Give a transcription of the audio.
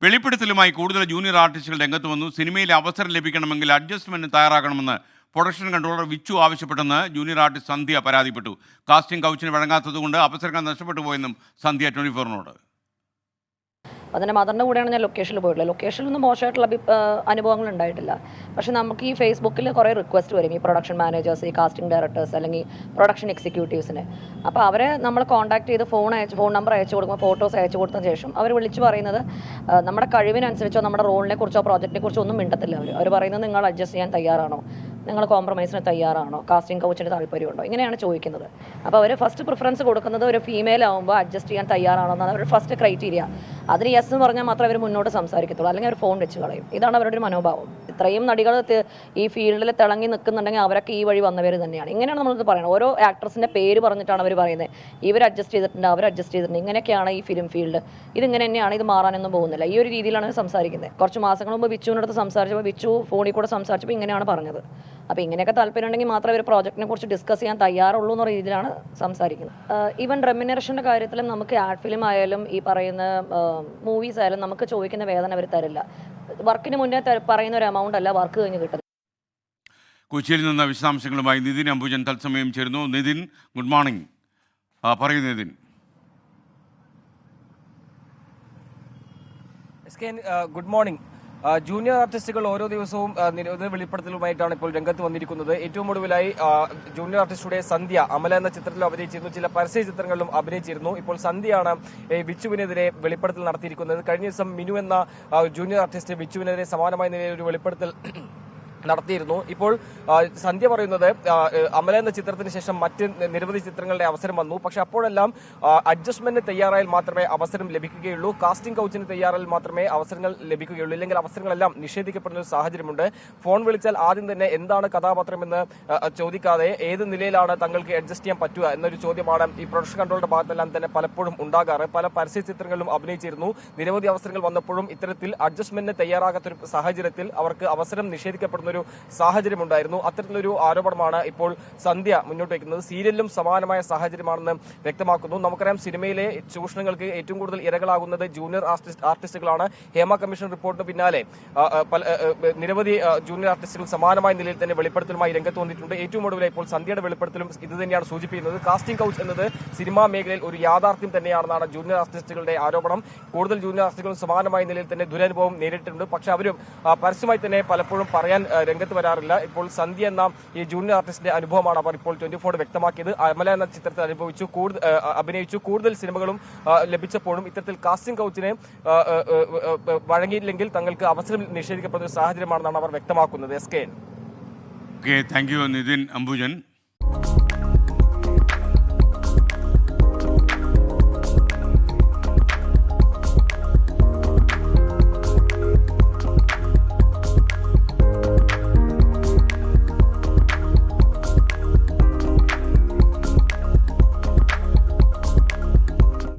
വെളിപ്പെടുത്തലുമായി കൂടുതൽ ജൂനിയർ ആർട്ടിസ്റ്റുകൾ രംഗത്ത് വന്നു. സിനിമയിൽ അവസരം ലഭിക്കണമെങ്കിൽ അഡ്ജസ്റ്റ്മെന്റിന് തയ്യാറാകണമെന്ന് പ്രൊഡക്ഷൻ കൺട്രോളർ വിച്ചു ആവശ്യപ്പെട്ടെന്ന് ജൂനിയർ ആർട്ടിസ്റ്റ് സന്ധ്യ പരാതിപ്പെട്ടു. കാസ്റ്റിംഗ് കൗച്ചിന് വഴങ്ങാത്തതുകൊണ്ട് അവസരങ്ങൾ നഷ്ടപ്പെട്ടു പോയെന്നും സന്ധ്യ 24-നോട്. അതിൻ്റെ മദറിൻ്റെ കൂടെയാണ് ഞാൻ ലൊക്കേഷനിൽ പോയിട്ടുള്ളത്. ലൊക്കേഷനിലൊന്നും മോശമായിട്ടുള്ള അനുഭവങ്ങൾ ഉണ്ടായിട്ടില്ല. പക്ഷേ നമുക്ക് ഈ ഫേസ്ബുക്കിൽ കുറേ റിക്വസ്റ്റ് വരും, ഈ പ്രൊഡക്ഷൻ മാനേജേഴ്സ്, ഈ കാസ്റ്റിംഗ് ഡയറക്ടേഴ്സ്, അല്ലെങ്കിൽ പ്രൊഡക്ഷൻ എക്സിക്യൂട്ടീവ്സിന്. അപ്പോൾ അവരെ നമ്മൾ കോൺടാക്ട് ചെയ്ത് ഫോൺ നമ്പർ അയച്ചു കൊടുക്കുമ്പോൾ ഫോട്ടോസ് അയച്ചു കൊടുത്ത ശേഷം അവർ വിളിച്ച് പറയുന്നത് നമ്മുടെ കഴിവിനനുസരിച്ചോ നമ്മുടെ റോളിനെ കുറിച്ചോ പ്രോജക്റ്റിനെ കുറിച്ചോ ഒന്നും മിണ്ടത്തില്ല. അവർ പറയുന്നത് നിങ്ങൾ അഡ്ജസ്റ്റ് ചെയ്യാൻ തയ്യാറാണോ, നിങ്ങൾ കോംപ്രമൈസിന് തയ്യാറാണോ, കാസ്റ്റിംഗ് കൗച്ചിന് താല്പര്യമുണ്ടോ, ഇങ്ങനെയാണ് ചോദിക്കുന്നത്. അപ്പോൾ അവർ ഫസ്റ്റ് പ്രിഫറൻസ് കൊടുക്കുന്നത് ഒരു ഫീമെയിൽ ആകുമ്പോൾ അഡ്ജസ്റ്റ് ചെയ്യാൻ തയ്യാറാണോ എന്നാണ് അവരുടെ ഫസ്റ്റ് ക്രൈറ്റീരിയ. അതിന് യെസ് എന്ന് പറഞ്ഞാൽ മാത്രമേ അവർ മുന്നോട്ട് സംസാരിക്കത്തുള്ളൂ, അല്ലെങ്കിൽ അവർ ഫോൺ വെച്ച് കളയും. ഇതാണ് അവരുടെ ഒരു മനോഭാവം. ഇത്രയും നടികൾ ഈ ഫീൽഡിൽ തിളങ്ങി നിൽക്കുന്നുണ്ടെങ്കിൽ അവരൊക്കെ ഈ വഴി വന്നവർ തന്നെയാണ്. ഇങ്ങനെയാണ് നമ്മളിത് പറയുന്നത്. ഓരോ ആക്ട്രസിൻ്റെ പേര് പറഞ്ഞിട്ടാണ് അവർ പറയുന്നത്, ഇവർ അഡ്ജസ്റ്റ് ചെയ്തിട്ടുണ്ട്, അവർ അഡ്ജസ്റ്റ് ചെയ്തിട്ടുണ്ട്, ഇങ്ങനെയൊക്കെയാണ് ഈ ഫിലിം ഫീൽഡ്, ഇതിങ്ങനെ തന്നെയാണ്, ഇത് മാറാനൊന്നും പോകുന്നില്ല. ഈ ഒരു രീതിയിലാണ് അവർ സംസാരിക്കുന്നത്. കുറച്ച് മാസങ്ങൾ മുമ്പ് വിച്ചുവിനടുത്ത് സംസാരിച്ചപ്പോൾ വിച്ചു ഫോണിൽ കൂടെ സംസാരിച്ചപ്പോൾ ഇങ്ങനെയാണ് പറഞ്ഞത്. അപ്പോൾ ഇങ്ങനെയൊക്കെ താല്പര്യം ഉണ്ടെങ്കിൽ മാത്രമേ ഒരു പ്രോജക്റ്റിനെ കുറിച്ച് ഡിസ്കസ് ചെയ്യാൻ തയ്യാറുള്ളൂ എന്ന രീതിയിലാണ് സംസാരിക്കുന്നത്. ഈവൻ റെമ്യൂണറേഷൻ്റെ കാര്യത്തിലും നമുക്ക് ആഡ് ഫിലിം ആയാലും ഈ പറയുന്ന മൂവീസ് ആയാലും നമുക്ക് ചോദിക്കുന്ന വേതനം അവർ തരില്ല. വർക്കിന് മുന്നേ പറയുന്ന ഒരു എമൗണ്ട് അല്ല വർക്ക് കഴിഞ്ഞ് കിട്ടുന്നത്. കൊച്ചിയിൽ നിന്ന് വിശദാംശങ്ങളുമായി നിതിൻ അംബുജൻ തത്സമയം ചേരുന്നു. Nithin, good morning. പറയൂ നിതിൻ. Good morning. ജൂനിയർ ആർട്ടിസ്റ്റുകൾ ഓരോ ദിവസവും നിരവധി വെളിപ്പെടുത്തലുമായിട്ടാണ് ഇപ്പോൾ രംഗത്ത് വന്നിരിക്കുന്നത്. ഏറ്റവും ഒടുവിലായി ജൂനിയർ ആർട്ടിസ്റ്റുടെ സന്ധ്യ അമല എന്ന ചിത്രത്തിൽ അഭിനയിച്ചിരുന്നു, ചില പരസ്യ ചിത്രങ്ങളിലും അഭിനയിച്ചിരുന്നു. ഇപ്പോൾ സന്ധ്യയാണ് വിച്ചുവിനെതിരെ വെളിപ്പെടുത്തൽ നടത്തിയിരിക്കുന്നത്. കഴിഞ്ഞ ദിവസം മിനു എന്ന ജൂനിയർ ആർട്ടിസ്റ്റ് വിച്ചുവിനെതിരെ സമാനമായ നിലയിൽ ഒരു വെളിപ്പെടുത്തൽ നടത്തിയിരുന്നു. ഇപ്പോൾ സന്ധ്യ പറയുന്നത് അമല എന്ന ചിത്രത്തിന് ശേഷം മറ്റ് നിരവധി ചിത്രങ്ങളുടെ അവസരം വന്നു. പക്ഷെ അപ്പോഴെല്ലാം അഡ്ജസ്റ്റ്മെന്റിന് തയ്യാറായാൽ മാത്രമേ അവസരം ലഭിക്കുകയുള്ളൂ, കാസ്റ്റിംഗ് കൗച്ചിന് തയ്യാറായാൽ മാത്രമേ അവസരങ്ങൾ ലഭിക്കുകയുള്ളൂ, ഇല്ലെങ്കിൽ അവസരങ്ങളെല്ലാം നിഷേധിക്കപ്പെടുന്ന ഒരു സാഹചര്യമുണ്ട്. ഫോൺ വിളിച്ചാൽ ആദ്യം തന്നെ എന്താണ് കഥാപാത്രമെന്ന് ചോദിക്കാതെ ഏത് നിലയിലാണ് തങ്ങൾക്ക് അഡ്ജസ്റ്റ് ചെയ്യാൻ പറ്റുക എന്നൊരു ചോദ്യമാണ് ഈ പ്രൊഡക്ഷൻ കൺട്രോളിന്റെ ഭാഗത്തെല്ലാം തന്നെ പലപ്പോഴും ഉണ്ടാകാറ്. പല പരസ്യ ചിത്രങ്ങളിലും അഭിനയിച്ചിരുന്നു. നിരവധി അവസരങ്ങൾ വന്നപ്പോഴും ഇത്തരത്തിൽ അഡ്ജസ്റ്റ്മെന്റിന് തയ്യാറാകാത്തൊരു സാഹചര്യത്തിൽ അവർക്ക് അവസരം നിഷേധിക്കപ്പെടുന്ന ഒരു സാഹചര്യമുണ്ടായിരുന്നു. അത്തരത്തിലൊരു ആരോപണമാണ് ഇപ്പോൾ സന്ധ്യ മുന്നോട്ട് വയ്ക്കുന്നത്. സീരിയലിലും സമാനമായ സാഹചര്യമാണെന്ന് വ്യക്തമാക്കുന്നു. നമുക്കറിയാം, സിനിമയിലെ ചൂഷണങ്ങൾക്ക് ഏറ്റവും കൂടുതൽ ഇരകളാകുന്നത് ജൂനിയർ ആർട്ടിസ്റ്റുകളാണ്. ഹേമ കമ്മീഷൻ റിപ്പോർട്ടിന് പിന്നാലെ നിരവധി ജൂനിയർ ആർട്ടിസ്റ്റുകൾ സമാനമായ നിലയിൽ തന്നെ വെളിപ്പെടുത്തലുമായി രംഗത്ത് വന്നിട്ടുണ്ട്. ഏറ്റവും ഒടുവിൽ ഇപ്പോൾ സന്ധ്യയുടെ വെളിപ്പെടുത്തലും ഇത് തന്നെയാണ് സൂചിപ്പിക്കുന്നത്. കാസ്റ്റിംഗ് കൗച്ച് എന്നത് സിനിമാ മേഖലയിൽ ഒരു യാഥാർത്ഥ്യം തന്നെയാണെന്നാണ് ജൂനിയർ ആർട്ടിസ്റ്റുകളുടെ ആരോപണം. കൂടുതൽ ജൂനിയർ ആർട്ടിസ്റ്റുകളും സമാനമായ നിലയിൽ തന്നെ ദുരനുഭവം നേരിട്ടിട്ടുണ്ട്. പക്ഷെ അവരും പരസ്യമായി തന്നെ പലപ്പോഴും പറയാൻ രംഗത്ത് വരാറില്ല. ഇപ്പോൾ സന്ധ്യ എന്ന ഈ ജൂനിയർ ആർട്ടിസ്റ്റിന്റെ അനുഭവമാണ് അവർ ഇപ്പോൾ 24 വ്യക്തമാക്കിയത്. അമല എന്ന ചിത്രത്തിൽ അഭിനയിച്ചു. കൂടുതൽ സിനിമകളും ലഭിച്ചപ്പോഴും ഇത്തരത്തിൽ കാസ്റ്റിംഗ് കൗച്ചിനെ വഴങ്ങിയില്ലെങ്കിൽ തങ്ങൾക്ക് അവസരം നിഷേധിക്കപ്പെടുന്ന ഒരു സാഹചര്യമാണെന്നാണ് അവർ വ്യക്തമാക്കുന്നത്. Thank you Nithin Ambujan.